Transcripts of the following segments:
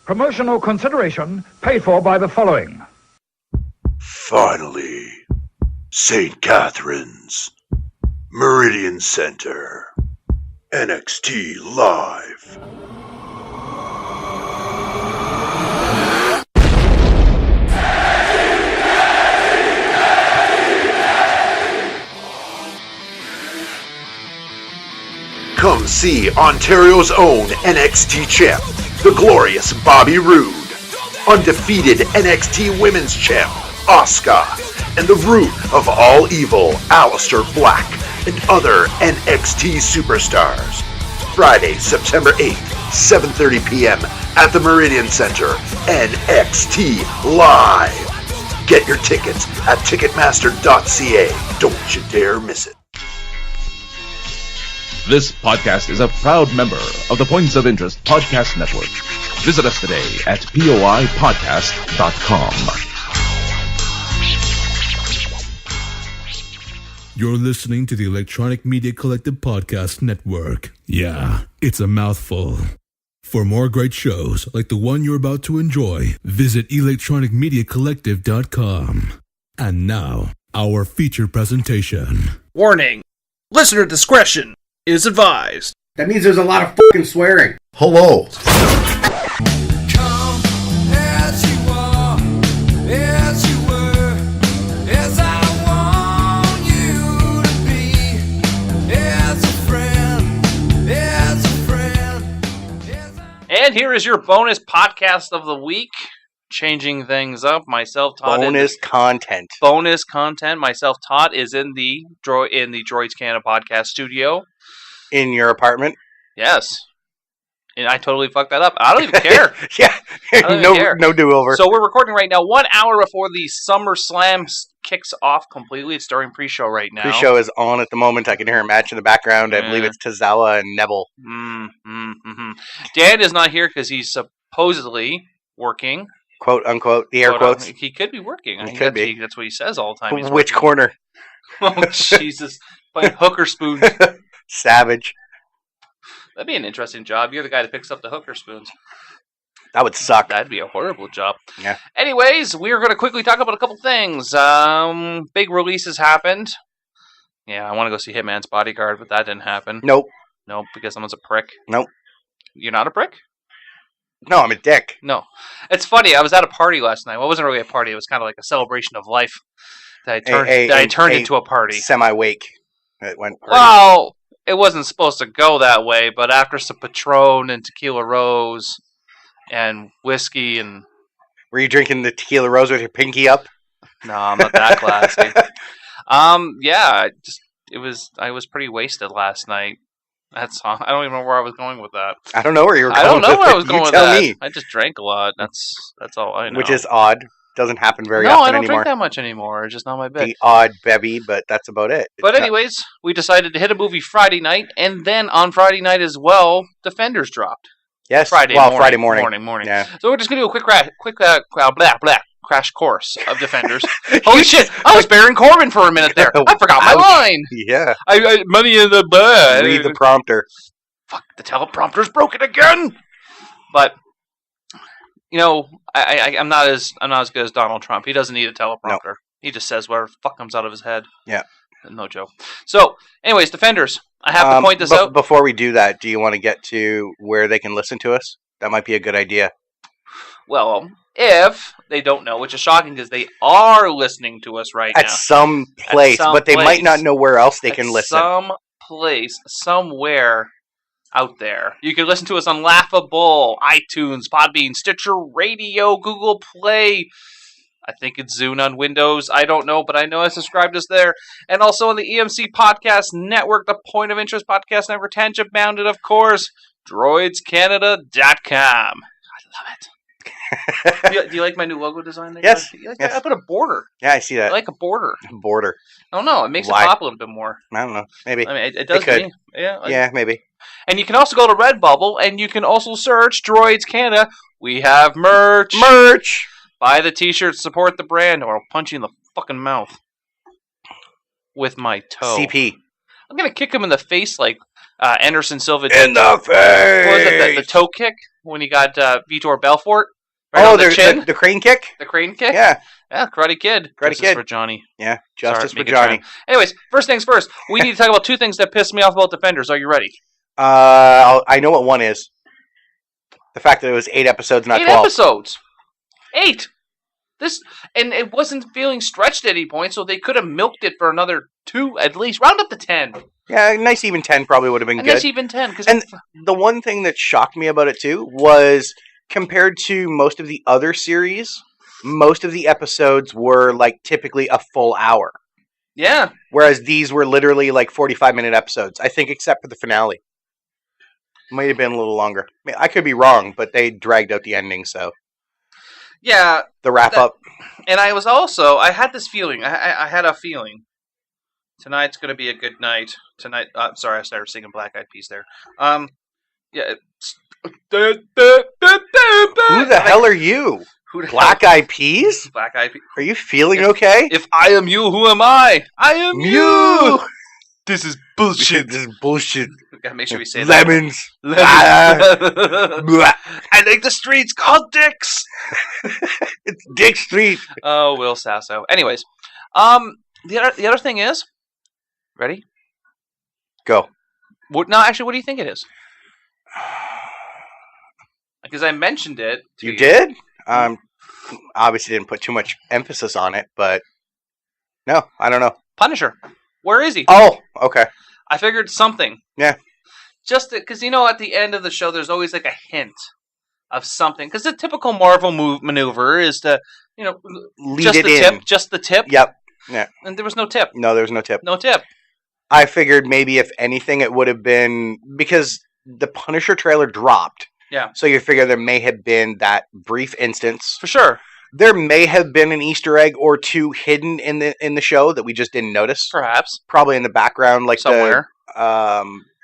Promotional consideration paid for by the following. Finally, St. Catherine's, Meridian Center, NXT Live. Come see Ontario's own NXT champ, the glorious Bobby Roode, undefeated NXT Women's champ, Asuka, and the root of all evil, Aleister Black, and other NXT superstars. Friday, September 8th, 7:30 p.m. at the Meridian Center, NXT Live. Get your tickets at Ticketmaster.ca. Don't you dare miss it. This podcast is a proud member of the Points of Interest Podcast Network. Visit us today at poipodcast.com. You're listening to the Electronic Media Collective Podcast Network. Yeah, it's a mouthful. For more great shows like the one you're about to enjoy, visit electronicmediacollective.com. And now, our feature presentation. Warning! Listener discretion is advised. That means there's a lot of fucking swearing. Hello. Come as you are, as you were, as I want you to be, as a friend, as a friend. And here is your bonus podcast of the week. Changing things up. Myself, Todd. Bonus content. Bonus content. Myself, Todd, is in the Droids Canada podcast studio. In your apartment? Yes. And I totally fucked that up. I don't even care. Yeah. No do-over. So we're recording right now 1 hour before the Summerslam kicks off completely. It's during pre-show right now. Pre-show is on at the moment. I can hear a match in the background. I believe it's Tozawa and Neville. Dan is not here because he's supposedly working. Quote, unquote. The air quotes. He could be working. He could be. That's what he says all the time. He's Which working. corner? Oh, Jesus. Playing hooker spoons. Savage. That'd be an interesting job. You're the guy that picks up the hooker spoons. That would suck. That'd be a horrible job. Yeah. Anyways, we're going to quickly talk about a couple things. Big releases happened. Yeah, I want to go see Hitman's Bodyguard, but that didn't happen. Nope. Nope, because someone's a prick. Nope. You're not a prick? No, I'm a dick. No. It's funny, I was at a party last night. Well, it wasn't really a party. It was kind of like a celebration of life that I turned into a party. Semi-wake. It went party. Well, it wasn't supposed to go that way, but after some Patron and Tequila Rose and whiskey and... Were you drinking the Tequila Rose with your pinky up? No, I'm not that classy. Yeah, I was pretty wasted last night. That's all. I don't even know where I was going with that. I don't know where you were going. I don't know where I was going with that. Me. I just drank a lot. That's all I know. Which is odd. Doesn't happen very often anymore. No, I don't drink that much anymore. It's just not my bit. The odd bevy, but that's about it. But anyways, we decided to hit a movie Friday night, and then on Friday night as well, Defenders dropped. Yes, Friday morning. Yeah. So we're just gonna do a quick crash course of Defenders. Holy shit! I was Baron Corbin for a minute there. I forgot my line. Yeah. I money in the bud. Read the prompter. Fuck, the teleprompter's broken again. But you know, I'm not as good as Donald Trump. He doesn't need a teleprompter. No. He just says whatever the fuck comes out of his head. Yeah. No joke. So, anyways, Defenders. I have to point this out. Before we do that, do you want to get to where they can listen to us? That might be a good idea. Well, if they don't know, which is shocking because they are listening to us right now. At some place, but they might not know where else they can listen. Some place, somewhere out there. You can listen to us on Laughable, iTunes, Podbean, Stitcher Radio, Google Play. I think it's Zune on Windows. I don't know, but I know I subscribed us there. And also on the EMC Podcast Network, the Point of Interest Podcast Network, Tangent Bounded, of course, droidscanada.com. I love it. Do you like my new logo design there? Yes. You like that? I put a border. Yeah, I see that. I like a border. Border. I don't know. It makes it pop a little bit more. I don't know. Maybe. I mean, it does. It could. Yeah, maybe. And you can also go to Redbubble, and you can also search Droids Canada. We have merch. Buy the t-shirts, support the brand, or I'll punch you in the fucking mouth with my toe. CP. I'm going to kick him in the face like Anderson Silva did. In the face! What was it, the toe kick? when he got Vitor Belfort. Right on the chin. The crane kick? The crane kick? Yeah. Yeah, Karate Kid. Karate Justice Kid. for Johnny. Yeah, justice Sorry, for Johnny. Anyways, first things first. We need to talk about two things that pissed me off about Defenders. Are you ready? I know what one is. The fact that it was 8 episodes, not 8 12. episodes. 8. And it wasn't feeling stretched at any point, so they could have milked it for another 2 at least. Round up to 10. Yeah, a nice even 10 probably would have been A good. nice even 10. And the one thing that shocked me about it too was compared to most of the other series, most of the episodes were like typically a full hour. Yeah. Whereas these were literally like 45-minute episodes, I think, except for the finale. Might have been a little longer. I mean, I could be wrong, but they dragged out the ending, so. Yeah. The wrap up. And I had this feeling. I had a feeling. Tonight's going to be a good night. Tonight, sorry, I started singing Black Eyed Peas there. Yeah. Who the hell are you? Black Eyed Peas? Black Eyed Peas. Are you feeling okay? If I am you, who am I? I am you! This is bullshit. This is bullshit. We gotta make sure we say Lemons. that. I think the street's called Dick's. It's Dick Street. Oh, Will Sasso. Anyways, the other thing is, ready? Go. What do you think it is? Because I mentioned it. You did? Obviously didn't put too much emphasis on it, but no, I don't know. Punisher. Where is he? Oh, okay. I figured something. Yeah. Just because, at the end of the show, there's always like a hint of something. Because the typical Marvel maneuver is to, lead just it the in. tip. Just the tip. Yep. Yeah. And there was no tip. No, there was no tip. No tip. I figured maybe if anything, it would have been because the Punisher trailer dropped. Yeah. So you figure there may have been that brief instance. For sure. There may have been an Easter egg or two hidden in the show that we just didn't notice. Perhaps. Probably in the background, like somewhere.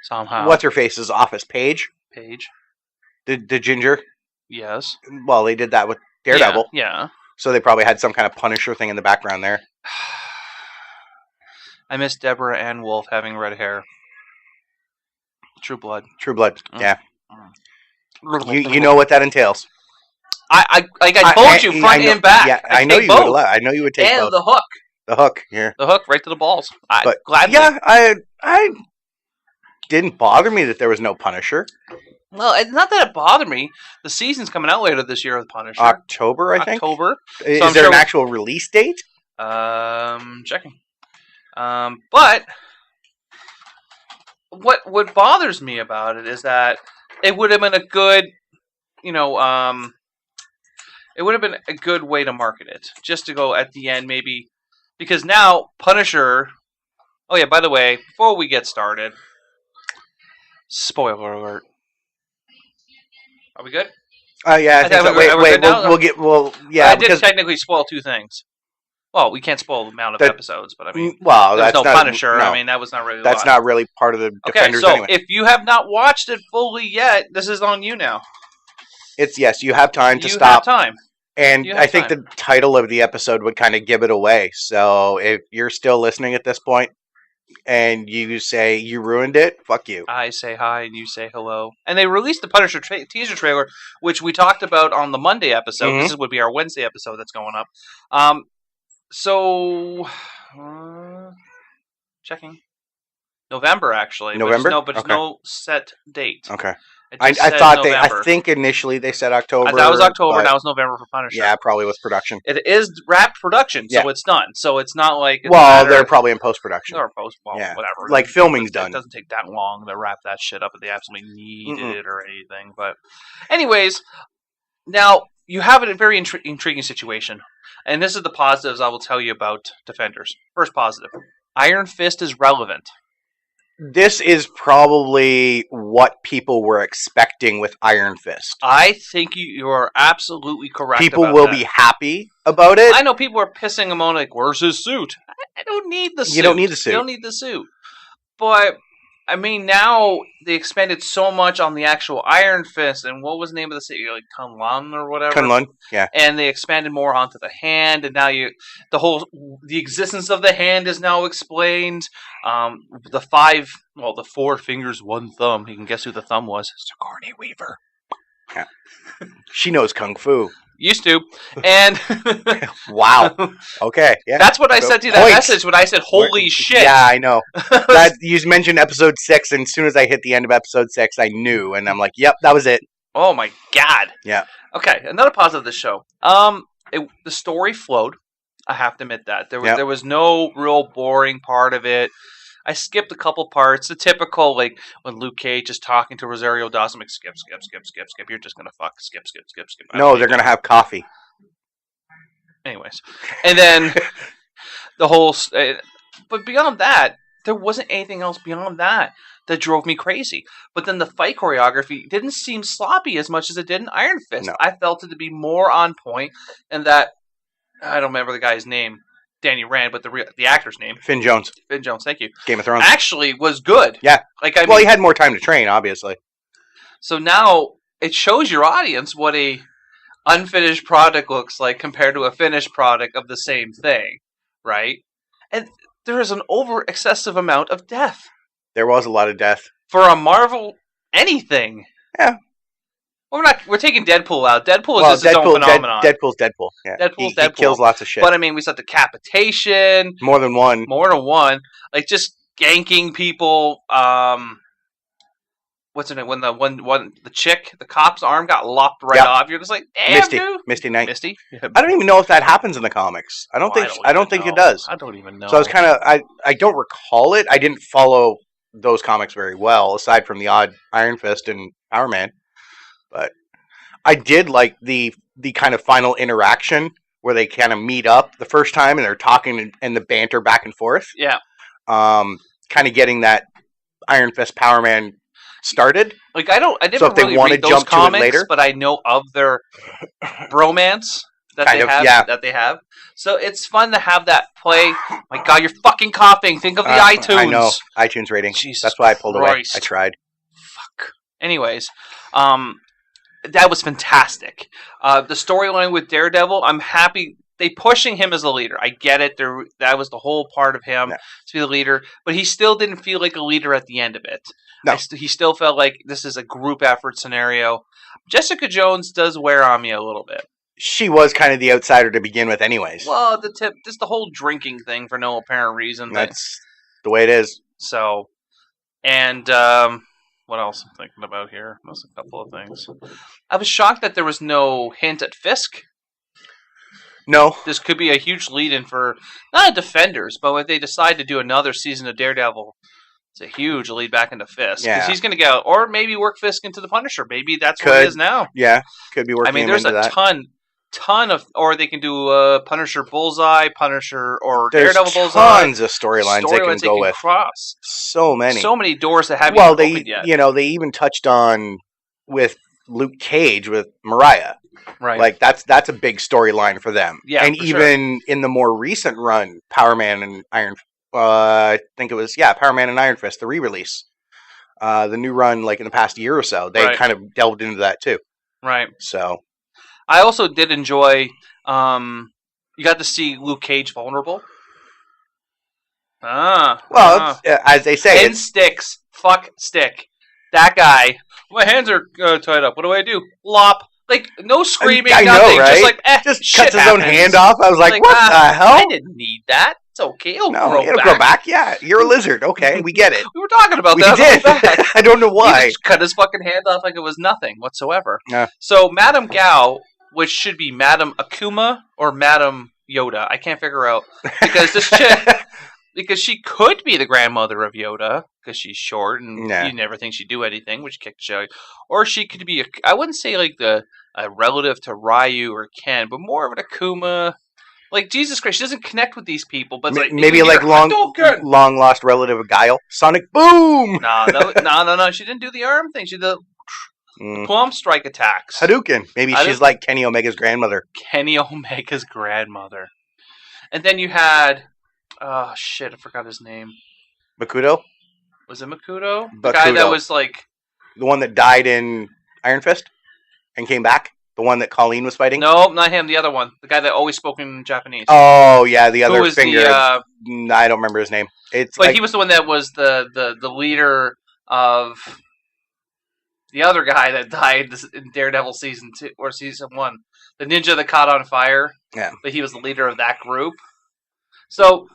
Somehow. What's her face's office? Paige. The ginger. Yes. Well, they did that with Daredevil. Yeah. So they probably had some kind of Punisher thing in the background there. I miss Deborah Ann Wolf having red hair. True Blood. Yeah. You know what that entails. I told you front and back. Yeah, I know you would. I know you would take both. And the hook. The hook, yeah. The hook right to the balls. Gladly. Yeah, I didn't bother me that there was no Punisher. Well, it's not that it bothered me. The season's coming out later this year with Punisher. October, I think. October. Is there an actual release date? Checking. But what bothers me about it is that it would have been a good, it would have been a good way to market it. Just to go at the end, maybe. Because now, Punisher... Oh, yeah, by the way, before we get started... Spoiler alert. Are we good? Yeah, I think so. Wait, I did technically spoil 2 things. Well, we can't spoil the amount of episodes, but I mean... Well, there's that's no not... Punisher. No, I mean, that was not really... That's not really part of the Defenders anyway. anyway. If you have not watched it fully yet, this is on you now. Yes, you have time to stop. You have time. And I think the title of the episode would kind of give it away. So if you're still listening at this point and you say you ruined it, fuck you. I say hi and you say hello. And they released the Punisher teaser trailer, which we talked about on the Monday episode. Mm-hmm. This would be our Wednesday episode that's going up. Checking. November, actually. November? But it's no set date. Okay. I thought I think initially they said October. That was October. That was November for Punisher. Yeah, probably with production. It is wrapped production, so it's done. So it's not like they're probably in post production. Or whatever. Like filming's done. It doesn't take that long to wrap that shit up if they absolutely need it or anything. But, anyways, now you have a very intriguing situation, and this is the positives I will tell you about Defenders. First positive: Iron Fist is relevant. This is probably what people were expecting with Iron Fist. I think you are absolutely correct. People will be happy about it. I know people are pissing him on like, where's his suit? I don't need the suit. You don't need the suit. You don't need the suit. But, I mean, now they expanded so much on the actual Iron Fist, and what was the name of the city? Like Kunlun or whatever? Kunlun, yeah. And they expanded more onto the hand, and now the existence of the hand is now explained. The 4 fingers, 1 thumb. You can guess who the thumb was. Sigourney Weaver. She knows kung fu. Used to. And Wow. Okay. Yeah. that's what I So, said to you that points. message when I said, holy shit. Yeah, I know. That you mentioned episode 6, and as soon as I hit the end of episode 6, I knew, and I'm like, "Yep, that was it." Oh my god. Yeah. Okay, another positive of the show. The story flowed. I have to admit that there was no real boring part of it. I skipped a couple parts. The typical, like when Luke Cage is talking to Rosario Dawson, like skip. You're just gonna fuck skip. No, they're gonna have coffee. Anyways, and then the whole. But beyond that, there wasn't anything else beyond that drove me crazy. But then the fight choreography didn't seem sloppy as much as it did in Iron Fist. No. I felt it to be more on point, and that I don't remember the guy's name, Danny Rand, but the actor's name, Finn Jones, thank you, Game of Thrones, actually was good. Yeah. Like he had more time to train, obviously. So now it shows your audience what a unfinished product looks like compared to a finished product of the same thing, right? And there is an excessive amount of death. There was a lot of death. For a Marvel anything. Yeah. We're taking Deadpool out. Deadpool is just its own phenomenon. Deadpool's Deadpool. Yeah. Deadpool's He Deadpool. kills lots of shit. But I mean, we saw decapitation. More than one. Like just ganking people. What's her name? When the cop's arm got lopped right off, you're just like, damn, dude. Misty Knight. Misty? I don't even know if that happens in the comics. I don't think it does. I don't even know. So I was kind of I don't recall it. I didn't follow those comics very well, aside from the odd Iron Fist and Power Man. But I did like the kind of final interaction where they kind of meet up the first time and they're talking and the banter back and forth. Yeah. Kind of getting that Iron Fist Power Man started. Like I didn't So if they really want to read those jump to it comics, later? but I know of their bromance that they have. So it's fun to have that play. My God, you're fucking coughing. Think of the iTunes. I know. iTunes rating. Jesus That's why I pulled Christ. away. I tried. Fuck. Anyways, that was fantastic. The storyline with Daredevil, I'm happy. They pushing him as a leader. I get it. That was the whole part of him to be the leader, but he still didn't feel like a leader at the end of it. No. He still felt like this is a group effort scenario. Jessica Jones does wear on me a little bit. She was kind of the outsider to begin with anyways. Well, just the whole drinking thing for no apparent reason. That's the way it is. So, and what else I'm thinking about here? There's a couple of things. I was shocked that there was no hint at Fisk. No. This could be a huge lead-in for, not Defenders, but if they decide to do another season of Daredevil, it's a huge lead back into Fisk. Because he's going to go, or maybe work Fisk into the Punisher. Maybe that's what it is now. Yeah, could be working. I mean, there's a ton of, or they can do Punisher Bullseye, Punisher, or Daredevil Bullseye. Tons of storylines they can go with. Cross. So many doors that haven't even opened yet. They even touched on with Luke Cage with Mariah. Right. Like that's a big storyline for them. Yeah, and even in the more recent run, Power Man and I think it was Power Man and Iron Fist, the re-release, the new run, like in the past year or so, they kind of delved into that too. Right. So, I also did enjoy. You got to see Luke Cage vulnerable. as they say, Pin sticks. Fuck stick. That guy. My hands are tied up. What do I do? Lop. Like, no screaming, I nothing. know, right? Just like, just cuts his own hand off. I was like, what the hell? I didn't need that. It's okay. It'll grow back. Yeah, you're a lizard. Okay, we get it. We were talking about we that. Did. I don't know why. He just cut his fucking hand off like it was nothing whatsoever. Yeah. So, Madame Gao, which should be Madame Akuma or Madame Yoda, I can't figure out. Because this chick... Because she could be the grandmother of Yoda, because she's short and you never think she'd do anything, which kicked Shelly. Or she could be, I wouldn't say like a relative to Ryu or Ken, but more of an Akuma. Like, Jesus Christ, she doesn't connect with these people, but like, maybe like long lost relative of Guile. Sonic Boom! No, she didn't do the arm thing. She did the plum strike attacks. Hadouken. Maybe she's like Kenny Omega's grandmother. Kenny Omega's grandmother. And then you had... Oh, shit, I forgot his name. Makuto? Was it Makuto? The guy that was like... The one that died in Iron Fist and came back? The one that Colleen was fighting? No, not him, the other one. The guy that always spoke in Japanese. Oh, yeah, the other finger. I don't remember his name. But he was the one that was the leader of... The other guy that died in Daredevil season 2 or season 1, the ninja that caught on fire. Yeah. But he was the leader of that group. So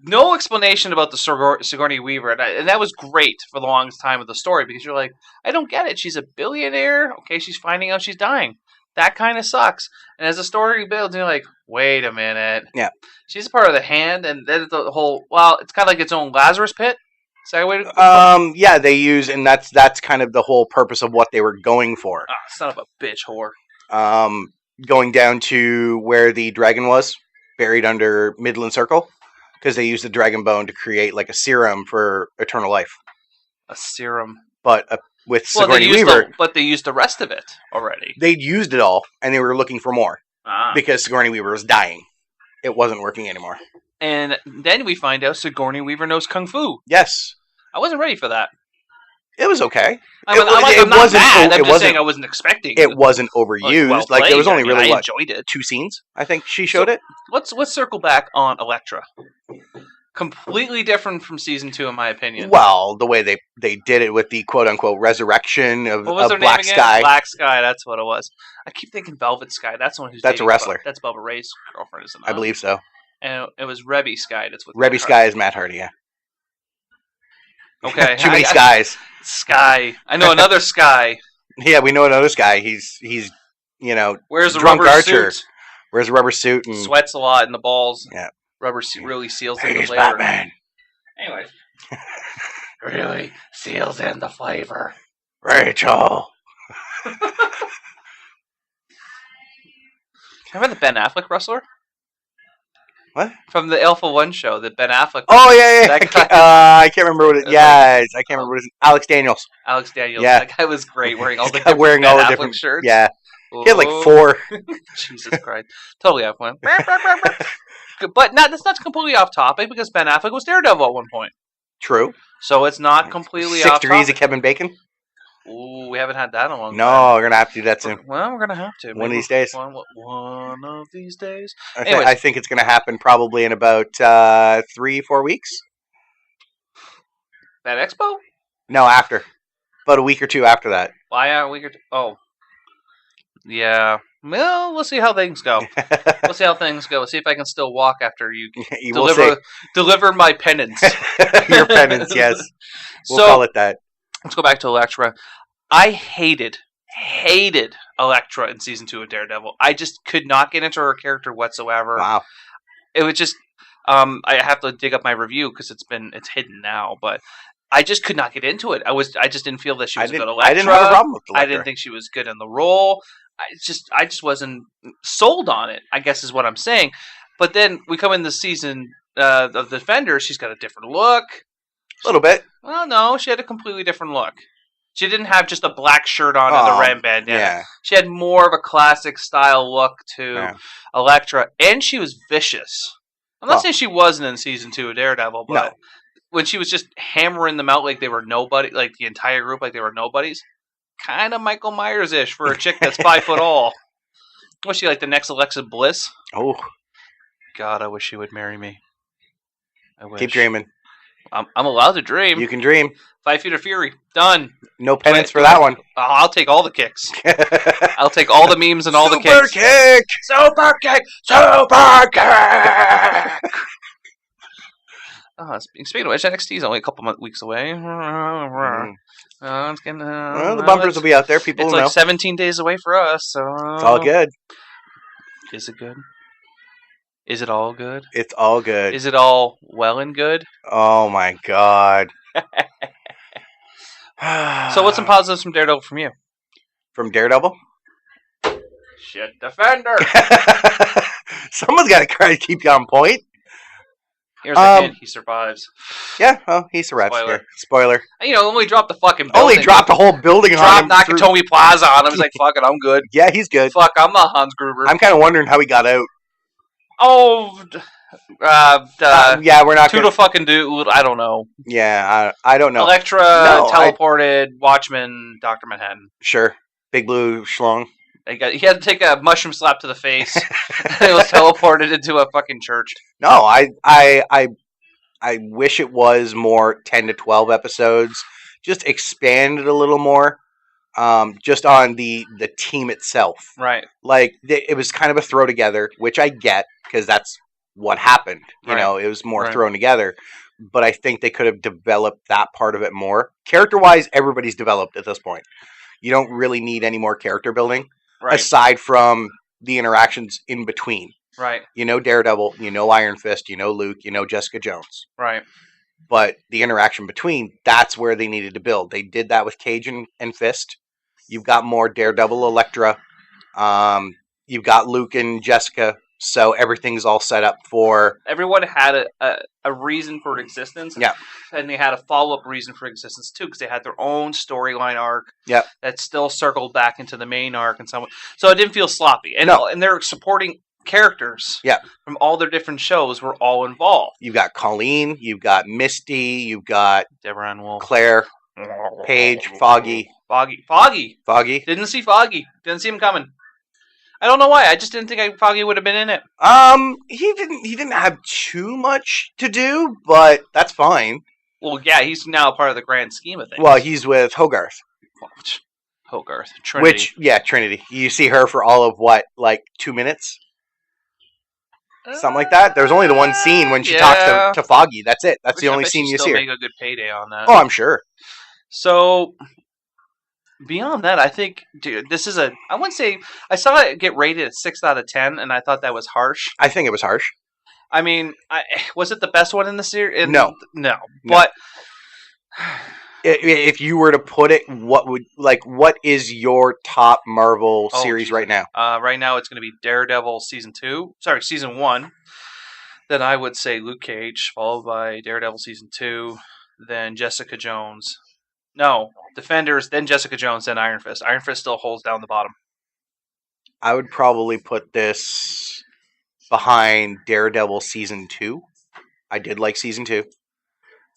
no explanation about the Sigourney Weaver, and that was great for the longest time of the story because you're like, I don't get it. She's a billionaire. Okay, she's finding out she's dying. That kind of sucks. And as the story builds, you're like, wait a minute. Yeah. She's a part of the Hand, and then the whole, well, it's kind of like its own Lazarus pit. Is that a way to yeah, they use, and that's kind of the whole purpose of what they were going for. Oh, son of a bitch whore. Going down to where the dragon was, buried under Midland Circle, because they used the dragon bone to create like a serum for eternal life. A serum. But with Sigourney Weaver... But they used the rest of it already. They'd used it all, and they were looking for more. Ah. Because Sigourney Weaver was dying. It wasn't working anymore. And then we find out Sigourney Weaver knows Kung Fu. Yes. I wasn't ready for that. It was okay. I'm not mad. I'm just saying I wasn't expecting it. It wasn't overused. Well there was only really, I enjoyed it. 2 scenes, I think she showed it. Let's circle back on Elektra. Completely different from season 2, in my opinion. Well, the way they did it with the quote-unquote resurrection of Black Sky. Black Sky, that's what it was. I keep thinking Velvet Sky. That's the one who's That's a wrestler. That's Bubba Ray's girlfriend, isn't it? I believe so. And it was Rebby Sky. That's what Rebby Sky is Matt Hardy, yeah. Okay. Too many skies. Sky. I know another Sky. Yeah, we know another Sky. He's Where's the drunk rubber archer. suit? Wears a rubber suit and Sweats a lot in the balls. Yeah. Rubber suit really seals in he's the flavor. Batman. Anyways. Really seals in the flavor. Rachel. Remember the Ben Affleck wrestler? What? From the Alpha 1 show, that Ben Affleck. Oh, yeah. That guy, I can't remember what it... Yes, I can't remember what it is. Alex Daniels. Alex Daniels. Yeah. That guy was great, wearing all the different shirts. Yeah. Ooh. He had like 4. Jesus Christ. Totally off one. But that's not completely off topic because Ben Affleck was Daredevil at one point. True. So it's not completely 6 off degrees topic. of Kevin Bacon? Ooh, we haven't had that in a long time. No, we're going to have to do that soon. Well, we're going to have to. One of these days. One of these days. I think it's going to happen probably in about 3-4 weeks. That Expo? No, after. About a week or 2 after that. Why a week or 2? Oh. Yeah. Well, we'll see how things go. We'll see how things go. See if I can still walk after you deliver my penance. Your penance, yes. We'll call it that. Let's go back to Elektra. I hated Elektra in season 2 of Daredevil. I just could not get into her character whatsoever. Wow. It was just I have to dig up my review because it's hidden now, but I just could not get into it. I just didn't feel that she was a good Elektra. I didn't have a problem with Elektra. I didn't think she was good in the role. I just wasn't sold on it, I guess is what I'm saying. But then we come in the season of the Defender, she's got a different look. A little bit. Well, no, she had a completely different look. She didn't have just a black shirt on and the red bandana. Yeah. She had more of a classic style look to Elektra, and she was vicious. I'm not saying she wasn't in season 2 of Daredevil, but when she was just hammering them out like they were nobody, like the entire group like they were nobodies, kind of Michael Myers-ish for a chick that's 5 foot all. Was she like the next Alexa Bliss? Oh. God, I wish she would marry me. I wish. Keep dreaming. I'm allowed to dream. You can dream. 5 Feet of Fury. Done. No penance for that one. I'll take all the kicks. I'll take all the memes and all the kicks. Super kick! Super kick! Super kick! Speaking of which, NXT is only a couple weeks away. It's getting, well, the bumpers will be out there. People will know. It's like 17 days away for us. So it's all good. Is it good? Is it all good? It's all good. Is it all well and good? Oh my god. So what's some positives from Daredevil from you? From Daredevil? Shit Defender! Someone's got to keep you on point. Here's the hint, he survives. Yeah, well, he survives. Spoiler. Yeah. Spoiler. Only dropped the fucking building. Only dropped a whole building on him. Dropped Nakatomi Plaza on him. He's like, fuck it, I'm good. Yeah, he's good. Fuck, I'm not Hans Gruber. I'm kind of wondering how he got out. Oh, yeah, we're not to the fucking dude. I don't know. Yeah, I don't know. Elektra teleported. Watchmen, Dr. Manhattan. Sure, Big Blue Schlong. He had to take a mushroom slap to the face. And he was teleported into a fucking church. No, I wish it was more 10 to 12 episodes. Just expand it a little more. just on the team itself. Right. Like, it was kind of a throw together, which I get, because that's what happened. You Right. know, it was more Right. thrown together. But I think they could have developed that part of it more. Character-wise, everybody's developed at this point. You don't really need any more character building, Right. aside from the interactions in between. Right. You know Daredevil, you know Iron Fist, you know Luke, you know Jessica Jones. Right. But the interaction between, that's where they needed to build. They did that with Cage and Fist. You've got more Daredevil, Elektra. You've got Luke and Jessica. So everything's all set up for... Everyone had a reason for existence. Yeah. And they had a follow-up reason for existence, too, because they had their own storyline arc Yep. that still circled back into the main arc. And so it didn't feel sloppy. And, No. and they're supporting characters Yeah. from all their different shows were all involved. You've got Colleen, you've got Misty, you've got Deborah Ann Wolf. Claire, Paige, Foggy. Foggy. Didn't see Foggy. Didn't see him coming. I don't know why. I just didn't think Foggy would have been in it. He didn't have too much to do, but that's fine. Well, yeah, he's now part of the grand scheme of things. Well, he's with Hogarth. Hogarth. Trinity. Trinity. You see her for all of what, like 2 minutes? Something like that. There's only the one scene when she talks to Foggy. That's it. That's the only scene you see her. Make a good payday on that. Oh, I'm sure. So beyond that, I think, dude, this is I wouldn't say I saw it get rated at 6 out of 10, and I thought that was harsh. I think it was harsh. I mean, was it the best one in the series? No. But if you were to put it, what is your top Marvel series right now? Right now, it's going to be Daredevil season 1. Then I would say Luke Cage, followed by Daredevil season 2, then Jessica Jones. No, Defenders, then Jessica Jones, then Iron Fist. Iron Fist still holds down the bottom. I would probably put this behind Daredevil season 2. I did like season 2.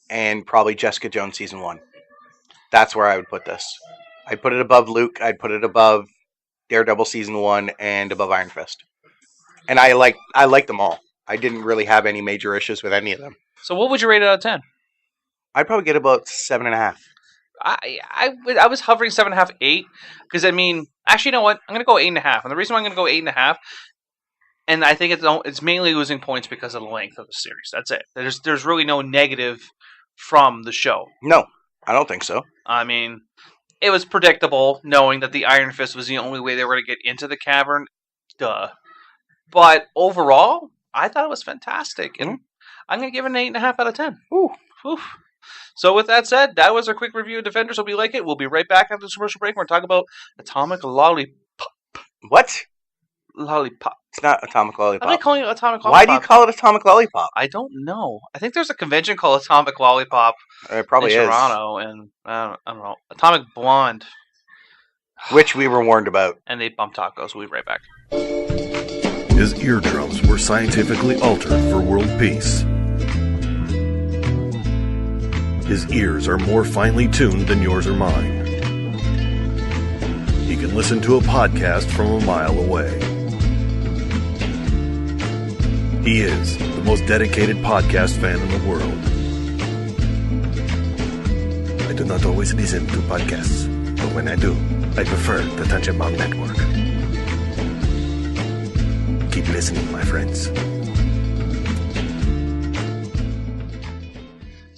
And probably Jessica Jones season 1. That's where I would put this. I'd put it above Luke. I'd put it above Daredevil season 1 and above Iron Fist. And I like them all. I didn't really have any major issues with any of them. So what would you rate it out of 10? I'd probably get about 7.5. I was hovering 7.5, 8, because I mean, actually, you know what? I'm going to go 8.5, and the reason why I'm going to go 8.5, and I think it's mainly losing points because of the length of the series. That's it. There's really no negative from the show. No, I don't think so. I mean, it was predictable, knowing that the Iron Fist was the only way they were going to get into the cavern. Duh. But overall, I thought it was fantastic, and I'm going to give it an 8.5 out of 10. Ooh. Oof. So with that said, that was our quick review of Defenders. Hope you like it. We'll be right back after the commercial break. We're going to talk about Atomic Lollipop. What? Lollipop. It's not Atomic Lollipop. Why am I calling it Atomic Lollipop? Why do you call it Atomic Lollipop? I don't know. I think there's a convention called Atomic Lollipop It probably in is. Toronto, and I don't know. Atomic Blonde. Which we were warned about. And they bump tacos. We'll be right back. His eardrums were scientifically altered for world peace. His ears are more finely tuned than yours or mine. He can listen to a podcast from a mile away. He is the most dedicated podcast fan in the world. I do not always listen to podcasts, but when I do, I prefer the Tangent-Bound Network. Keep listening, my friends.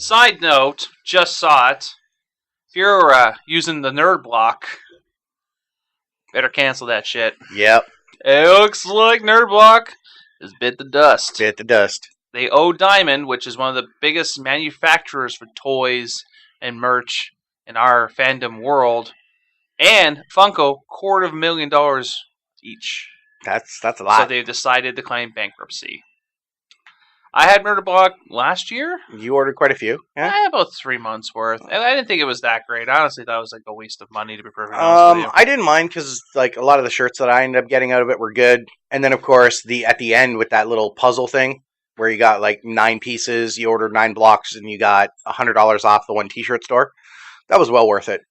Side note, just saw it. If you're using the nerd block, better cancel that shit. Yep. It looks like nerd block has bit the dust. Bit the dust. They owe Diamond, which is one of the biggest manufacturers for toys and merch in our fandom world, and Funko, $250,000 each. That's a lot. So they've decided to claim bankruptcy. I had Murder Block last year. You ordered quite a few. I Yeah. had about 3 months worth. And I didn't think it was that great. I honestly thought it was like a waste of money, to be perfectly honest with you. I didn't mind because like a lot of the shirts that I ended up getting out of it were good. And then of course at the end with that little puzzle thing where you got like 9 pieces, you ordered 9 blocks, and you got $100 off the one T-shirt store. That was well worth it.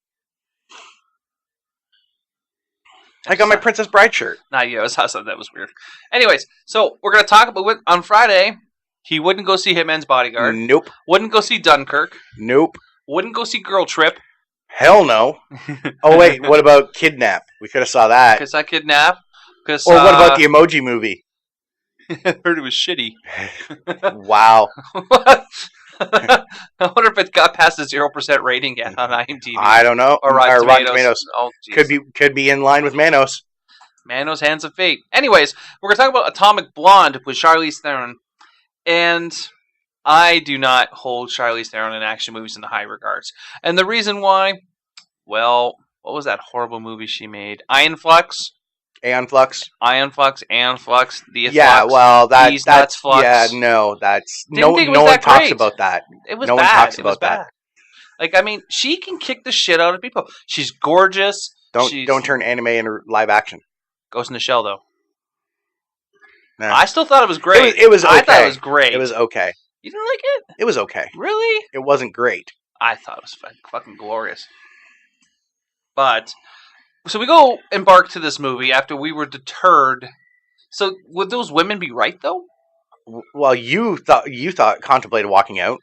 I got my Princess Bride shirt. Yeah, that was weird. Anyways, so we're going to talk about on Friday. He wouldn't go see Hitman's Bodyguard. Nope. Wouldn't go see Dunkirk. Nope. Wouldn't go see Girl Trip. Hell no. Oh wait, what about Kidnap? We could have saw that. Because I Kidnap. Or what about the Emoji Movie? I heard it was shitty. Wow. I wonder if it got past the 0% rating yet on IMDb. I don't know. Or Rotten Tomatoes. Oh, could be in line with Manos. Manos Hands of Fate. Anyways, we're going to talk about Atomic Blonde with Charlize Theron. And I do not hold Charlize Theron in action movies in the high regards. And the reason why, well, what was that horrible movie she made? Iron Flux? Aeon Flux. Ion Flux, Aeon Flux, the Yeah, Flux, well, that's Flux. Yeah, no, that's Didn't no think it was no one that talks great. about that. It was no bad. one talks It was about that. bad. Like, I mean, she can kick the shit out of people. She's gorgeous. Don't turn anime into live action. Ghost in the Shell, though. Nah. I still thought it was great. It was okay. I thought it was great. It was okay. You didn't like it? It was okay. Really? It wasn't great. I thought it was fucking glorious. But, so we go embark to this movie after we were deterred. So, would those women be right, though? Well, you contemplated walking out.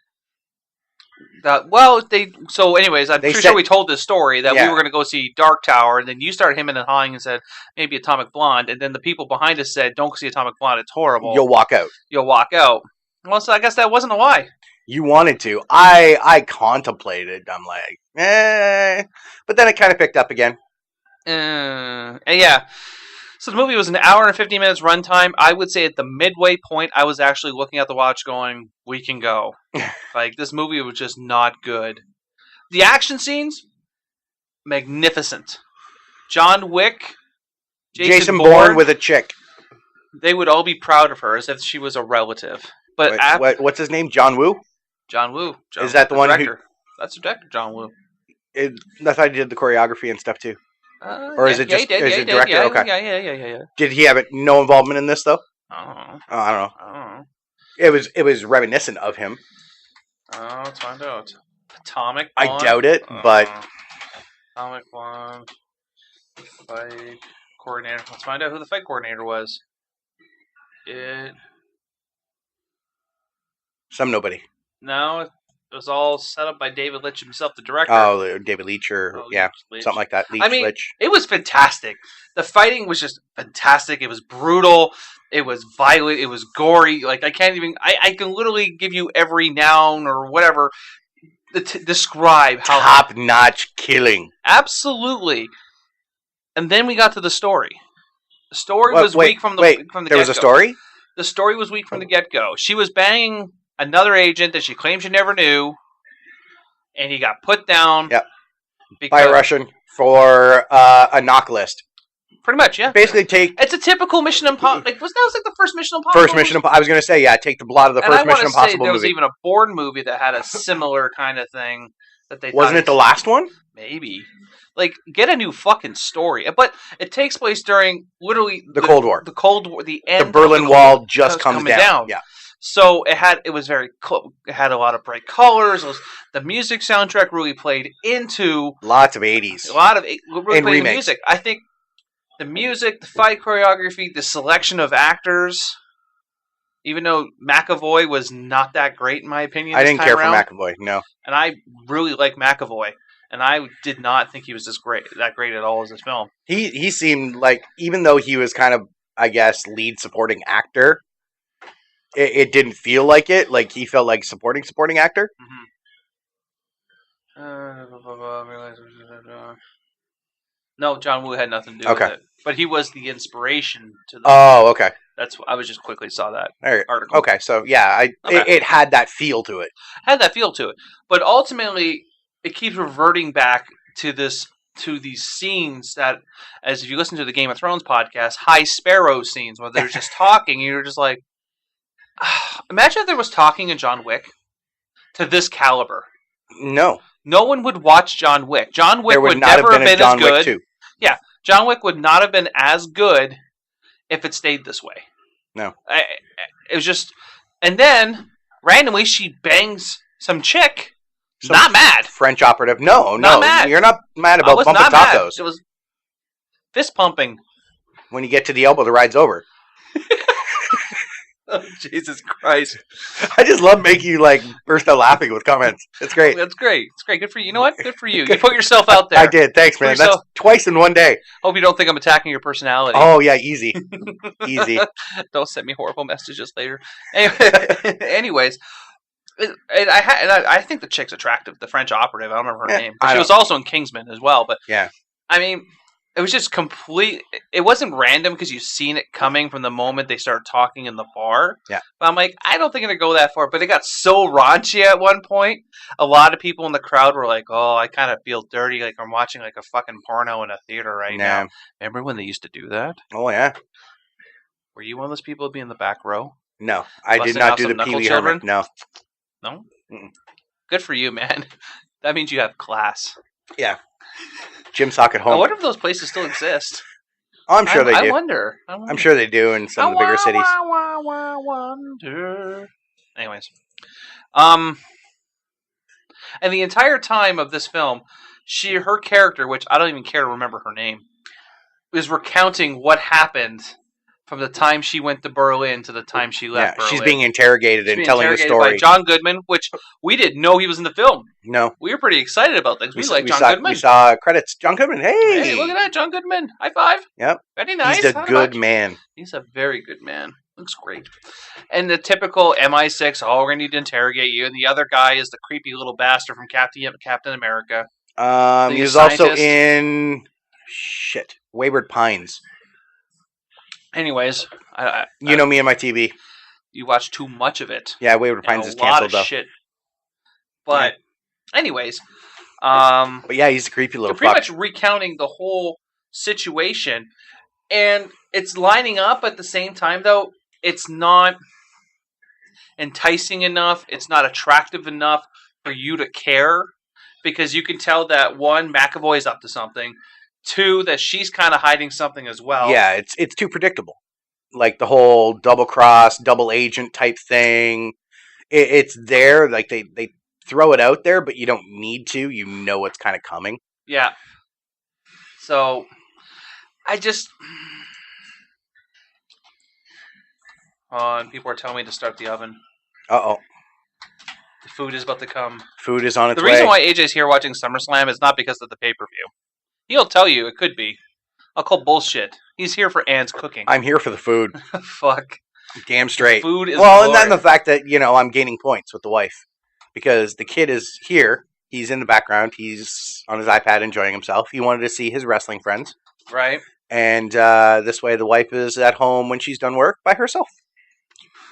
So anyways, I'm pretty sure we told this story that we were going to go see Dark Tower, and then you started him and hawing and said, maybe Atomic Blonde, and then the people behind us said, don't go see Atomic Blonde, it's horrible. You'll walk out. Well, so I guess that wasn't a lie. You wanted to. I contemplated. I'm like, but then it kind of picked up again. And yeah. So the movie was an hour and 50 minutes runtime. I would say at the midway point, I was actually looking at the watch going, we can go. Like, this movie was just not good. The action scenes, magnificent. John Wick, Jason Bourne with a chick. They would all be proud of her as if she was a relative. But what's his name? John Woo? John Woo. Is that the one director? That's the director, John Woo. I thought he did the choreography and stuff too. Or is it just is it director? Yeah, okay. Yeah. Did he have no involvement in this though? I don't know. I don't know. It was reminiscent of him. Let's find out. Atomic Blonde? I doubt it, but Atomic Blonde fight coordinator. Let's find out who the fight coordinator was. Some nobody. No, it was all set up by David Leitch himself, the director. Oh, David Leitch something like that. Leitch. It was fantastic. The fighting was just fantastic. It was brutal. It was violent. It was gory. Like, I can't even... I can literally give you every noun or whatever to describe how... Top-notch killing. Absolutely. And then we got to the story. The story was weak from the get-go. There was a story? The story was weak from the get-go. She was banging another agent that she claimed she never knew, and he got put down. Yep. By a Russian for a knock list. Pretty much, yeah. Basically, it's a typical Mission Impossible. That was like the first Mission Impossible. I was going to say, take the plot of the first Mission Impossible movie. There was even a Bourne movie that had a similar kind of thing that they. Wasn't it the last one? Maybe. Like, get a new fucking story. But it takes place during literally the Cold War. The Cold War. The end. The Berlin Wall just comes down. Yeah. So it was very cool. It had a lot of bright colors. The music soundtrack really played into lots of 80s. Really played into music. I think the music, the fight choreography, the selection of actors. Even though McAvoy was not that great in my opinion, I didn't care for McAvoy. No, and I really like McAvoy, and I did not think he was that great at all as this film. He seemed like, even though he was kind of, I guess, lead supporting actor. It didn't feel like it. Like, he felt like supporting actor. No, John Woo had nothing to do with it. But he was the inspiration to the... Oh, okay. I was just quickly saw that article. Okay, so yeah, it had that feel to it. But ultimately, it keeps reverting back to these scenes that, as if you listen to the Game of Thrones podcast, High Sparrow scenes, where they're just talking, and you're just like... Imagine if there was talking in John Wick to this caliber. No one would watch John Wick. John Wick would not never have been John as good. Wick 2. Yeah, John Wick would not have been as good if it stayed this way. No, it was just, and then randomly she bangs some chick. Not mad. French operative. No, mad. You're not mad about bumping tacos. It was fist pumping. When you get to the elbow, the ride's over. Oh, Jesus Christ. I just love making you like burst out laughing with comments. It's great. That's great. It's great. Good for you. You know what? Good for you. You put yourself out there. I did. Thanks, man. That's twice in one day. Hope you don't think I'm attacking your personality. Oh, yeah. Easy. Easy. Don't send me horrible messages later. Anyways, I think the chick's attractive. The French operative. I don't remember her name. But she was also in Kingsman as well. But yeah. I mean, it was just complete. It wasn't random because you've seen it coming from the moment they started talking in the bar. Yeah. But I'm like, I don't think it'll go that far. But it got so raunchy at one point. A lot of people in the crowd were like, "Oh, I kind of feel dirty. Like I'm watching like a fucking porno in a theater right now." Remember when they used to do that? Oh yeah. Were you one of those people to be in the back row? No, I did not do the Pee Wee Herman. No. No. Mm-mm. Good for you, man. That means you have class. Yeah. Gym sock at home. I wonder if those places still exist. Oh, I'm sure they do. I wonder. I'm sure they do in some of the bigger cities. Wonder. Anyways, and the entire time of this film, her character, which I don't even care to remember her name, is recounting what happened from the time she went to Berlin to the time she left Berlin. She's being interrogated and telling the story. By John Goodman, which we didn't know he was in the film. No. We were pretty excited about things. We like John Goodman. We saw credits. John Goodman, hey! Look at that, John Goodman. High five. Yep. Very nice. He's a good man. He's a very good man. Looks great. And the typical MI6, we're going to need to interrogate you. And the other guy is the creepy little bastard from Captain America. He was also in... Wayward Pines. Anyways, you know me and my TV. You watch too much of it. Yeah, Wayward Pines is canceled though. Shit. But, anyways, but yeah, he's a creepy little. They're pretty much recounting the whole situation, and it's lining up at the same time. Though it's not enticing enough, it's not attractive enough for you to care, because you can tell that one, McAvoy is up to something. Two, that she's kind of hiding something as well. Yeah, it's too predictable. Like the whole double cross, double agent type thing. It's there. Like they throw it out there, but you don't need to. You know what's kind of coming. Yeah. So, I just... and people are telling me to start the oven. Uh-oh. The food is about to come. Food is on its way. The reason why AJ's here watching SummerSlam is not because of the pay-per-view. He'll tell you it could be. I'll call bullshit. He's here for Anne's cooking. I'm here for the food. Fuck. Damn straight. The food is and then the fact that, I'm gaining points with the wife. Because the kid is here. He's in the background. He's on his iPad enjoying himself. He wanted to see his wrestling friends. Right. And this way the wife is at home when she's done work by herself.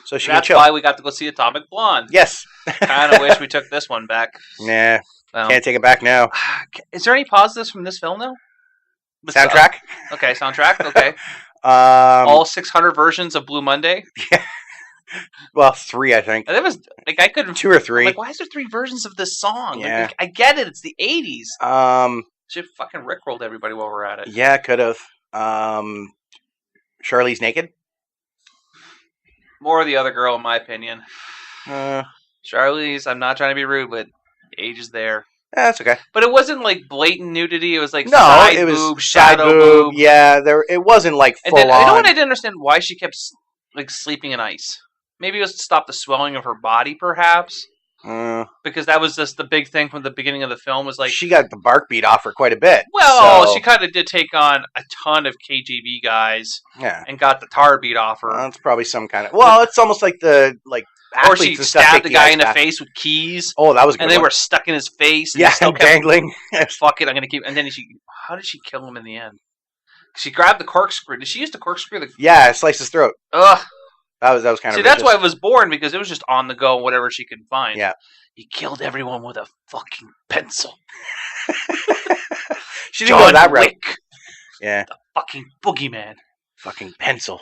So she can chill. That's why we got to go see Atomic Blonde. Yes. Kind of wish we took this one back. Nah. Can't take it back now. Is there any positives from this film, though? Soundtrack? Okay, soundtrack. Okay. All 600 versions of Blue Monday? Yeah. Well, 3, I think. That was, I could... 2 or 3. Why is there 3 versions of this song? Yeah. I get it. It's the 80s. Should fucking rickrolled everybody while we're at it. Yeah, could have. Charlie's Naked? More of the other girl, in my opinion. Charlie's, I'm not trying to be rude, but age is there. Yeah, that's okay. But it wasn't like blatant nudity. It was like it was boob, side shadow boob. Yeah, it wasn't like full on. I know what I didn't understand why she kept sleeping in ice. Maybe it was to stop the swelling of her body, perhaps. Because that was just the big thing from the beginning of the film. Was like she got the bark beat off her quite a bit. Well, she kind of did take on a ton of KGB guys. Yeah, and got the tar beat off her. That's probably some kind of. Well, it's almost like the or she stabbed the guy in the face with keys. Oh, that was a good. And they were stuck in his face. And yeah, still dangling. Fuck it, I'm gonna keep. And then how did she kill him in the end? She grabbed the corkscrew. Did she use the corkscrew? Yeah, slice his throat. Ugh. That was kind of. See, that's why it was born, because it was just on the go, whatever she could find. Yeah. He killed everyone with a fucking pencil. She didn't go that route. Yeah. The fucking boogeyman. Fucking pencil.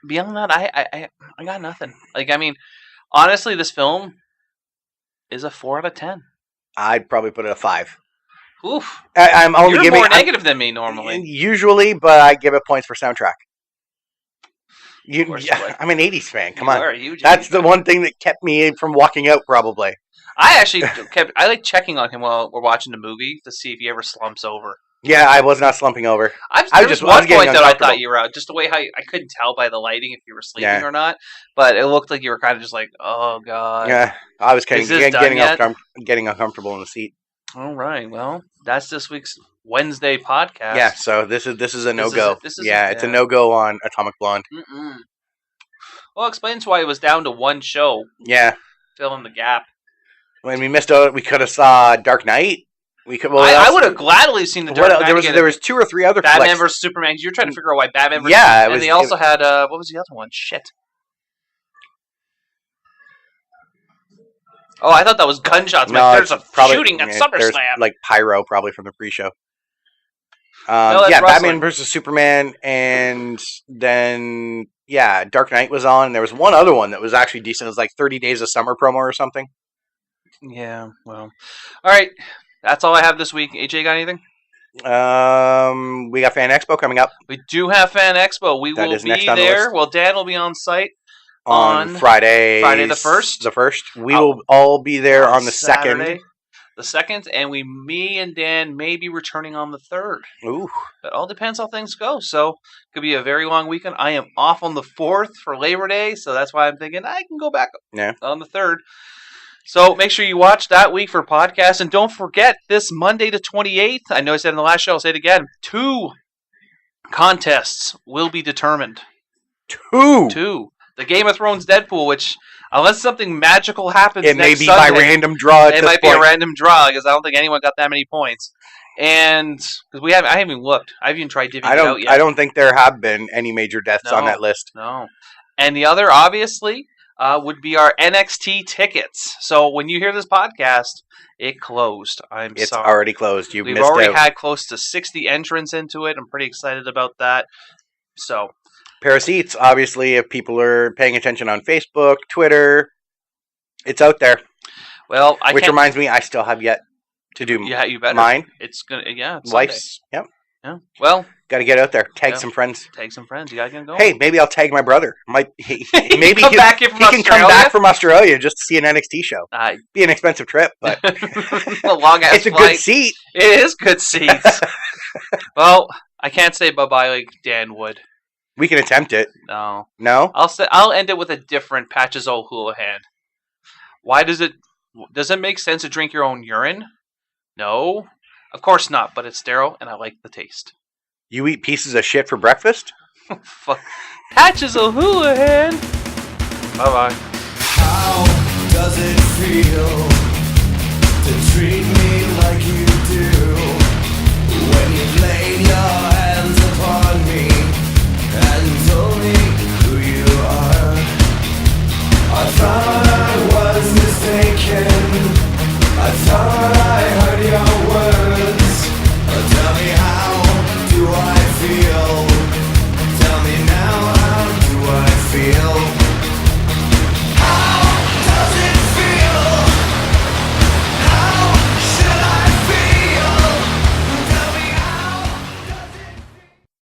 Beyond that, I got nothing. Honestly, this film is a 4 out of 10. I'd probably put it a 5. Oof. I'm only You're more negative than me normally. Usually, but I give it points for soundtrack. I'm an 80s fan. Come on. That's the one thing that kept me from walking out, probably. I actually I like checking on him while we're watching the movie to see if he ever slumps over. Yeah, I was not slumping over. I I was was just one getting point that I uncomfortable. thought you were out. Just the way how I couldn't tell by the lighting if you were sleeping Yeah. or not. But it looked like you were kind of just like, oh god. Yeah, I was Is this done yet? getting uncomfortable in the seat. All right. Well, that's this week's Wednesday podcast. Yeah, so this is a no go. this is Yeah, it's a no go on Atomic Blonde. Mm-mm. Well, explains why it was down to one show. Yeah, Fill in the gap. when we missed out, we could have saw Dark Knight. We could. Well, I would have gladly seen the Dark Knight. There was 2 or 3 other Batman flicks. vs Superman. You were trying to figure out why Batman vs. Yeah, and they also had what was the other one? Shit. Oh, I thought that was gunshots. No, Like, there's a shooting at there's, SummerSlam. like pyro, probably from the pre-show. No, that's Batman wrestling. vs Superman, and then Dark Knight was on. And there was one other one that was actually decent. It was like 30 Days of Summer promo or something. Yeah. Well. All right. That's all I have this week. AJ, got anything? We got Fan Expo coming up. We do have Fan Expo. We That will is next be on the there. list. Well, Dan will be on site On Friday the 1st. The 1st. We will all be there on the Saturday, 2nd. The 2nd, and me and Dan may be returning on the 3rd. Ooh. It all depends how things go. So, could be a very long weekend. I am off on the 4th for Labor Day, so that's why I'm thinking I can go back on the 3rd. So, make sure you watch that week for podcasts. And don't forget, this Monday the 28th, I know I said in the last show, I'll say it again, 2 contests will be determined. 2. The Game of Thrones Deadpool, which, unless something magical happens It may next be Sunday, by random draw. it might be a random draw, because I don't think anyone got that many points. And, because I haven't even looked. I haven't even tried divvying it out yet. I don't think there have been any major deaths on that list. No. And the other, obviously, would be our NXT tickets. So when you hear this podcast, it closed. It's sorry. already closed. You've We've missed already out. had close to 60 entrants into it. I'm pretty excited about that. So, Pair of seats, obviously, if people are paying attention on Facebook, Twitter, it's out there. well, Which reminds me, I still have yet to do yeah, you better. mine. It's gonna, it's Wife's. Yep. Sunday. Yeah. Well, Got to get out there. Tag Yeah. some friends. take some friends. You gotta get going. Hey, maybe I'll tag my brother. Maybe He he come back here from can come Australia? back from Australia just to see an NXT show. Be an expensive trip, but a long ass it's a flight. good seat. It is good seats. Well, I can't say bye bye like Dan would. We can attempt it. No. No? I'll end it with a different Patches O'Houlihan. Why does it make sense to drink your own urine? No. Of course not, but it's sterile and I like the taste. You eat pieces of shit for breakfast? Fuck. Patches O'Houlihan. Bye-bye. How does it feel to treat me like you